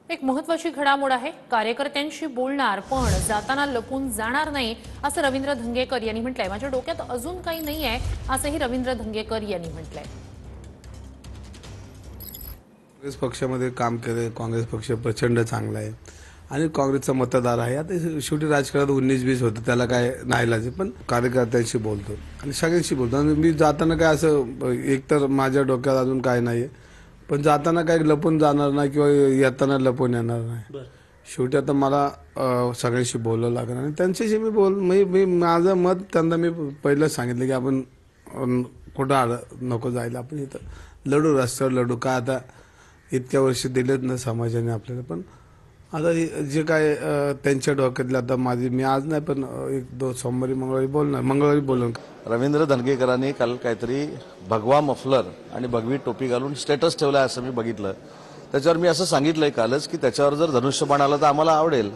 एक महत्त्वाची घडामोड आहे। कार्यकर्त्यांशी बोलणार पण जाताना लपून जाणार नाही असं रवींद्र धंगेकर यांनी म्हटलंय। माझ्या डोक्यात अजून काही नाहीये असंही रवींद्र धंगेकर यांनी म्हटलंय। काँग्रेस पक्षामध्ये काम केले। काँग्रेस पक्ष प्रचंड चांगला आहे आणि काँग्रेसचा मतदार आहे। आता शेवटी राजकारणात 19-20 होतं, त्याला काय नाईलाज आहे, पण कार्यकर्त्यांशी बोलतो आणि सगळ्यांशी बोलतो। आणि मी जाताना काय असं एकतर माझ्या डोक्यात अजून काय नाही, पण जाताना काही लपून जाणार नाही किंवा येताना लपून येणार नाही। शेवटी आता मला सगळ्यांशी बोलावं लागेल आणि त्यांच्याशी मी माझं मत त्यांना मी पहिलं सांगितलं की आपण कुठं नको जायला, आपण इथं लढू, रस्त्यावर लढू। का आता इतक्या वर्ष दिलेत ना समाजाने आपल्याला, पण आता जे काय त्यांच्या डोक्यातलं आता मी आज नाही पण एक दोन सोमवारी मंगळवारी बोलून रवींद्र धंगेकरांनी काल काहीतरी भगवा मफलर आणि भगवी टोपी घालून स्टेटस ठेवला असं मी बघितलं। त्याच्यावर मी असं सांगितलंय कालच की त्याच्यावर जर धनुष्यबाण आलं तर आम्हाला आवडेल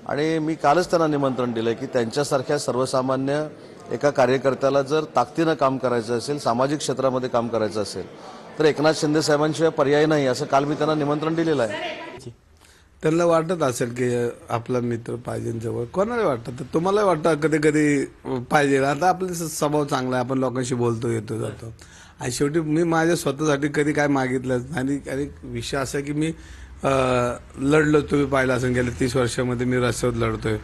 आणि मी कालच त्यांना निमंत्रण दिलंय की त्यांच्यासारख्या सर्वसामान्य एका कार्यकर्त्याला जर ताकदीनं काम करायचं असेल, सामाजिक क्षेत्रामध्ये काम करायचं असेल तर एकनाथ शिंदे साहेबांशिवाय पर्याय नाही, असं काल मी त्यांना निमंत्रण दिलेलं आहे। त्यांना वाटत असेल की आपला मित्र पाहिजे जवळ, कोणाला वाटतं, तर तुम्हाला वाटतं कधी कधी पाहिजे। आता आपला स्वभाव चांगला आहे, आपण लोकांशी बोलतो, येतो जातो आणि शेवटी मी माझ्या स्वतःसाठी कधी काय मागितलं नाही। आणि विषय असा की मी लढलो, तुम्ही पाहिलं असेल गेल्या 30 वर्षामध्ये मी रस्त्यावर लढतोय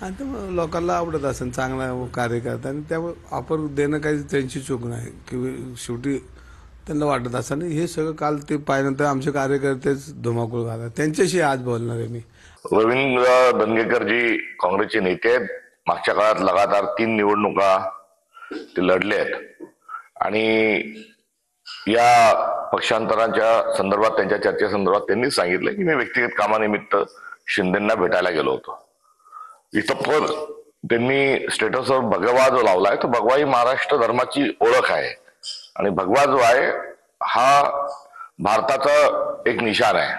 आणि त्यामुळे लोकांना आवडत असेल, चांगला कार्यकर्ता आणि त्यामुळे आपण देणं काही त्यांची चूक नाही की शेवटी त्यांना वाटत असं। आणि हे सगळं काल ते पाहिल्यानंतर आमचे कार्यकर्तेच धुमाकूळ घाला, त्यांच्याशी आज बोलणार आहे मी। रवींद्र धंगेकरजी काँग्रेसचे नेते आहेत। मागच्या काळात लगातार 3 निवडणुका ते लढले आहेत आणि या पक्षांतराच्या संदर्भात, त्यांच्या चर्चेसंदर्भात त्यांनी सांगितलं की मी व्यक्तिगत कामानिमित्त शिंदेंना भेटायला गेलो होतो। इथं पण त्यांनी स्टेटसवर भगवा जो लावलाय, तो भगवा ही महाराष्ट्र धर्माची ओळख आहे आणि भगवा जो आहे हा भारताचा एक निशाण आहे।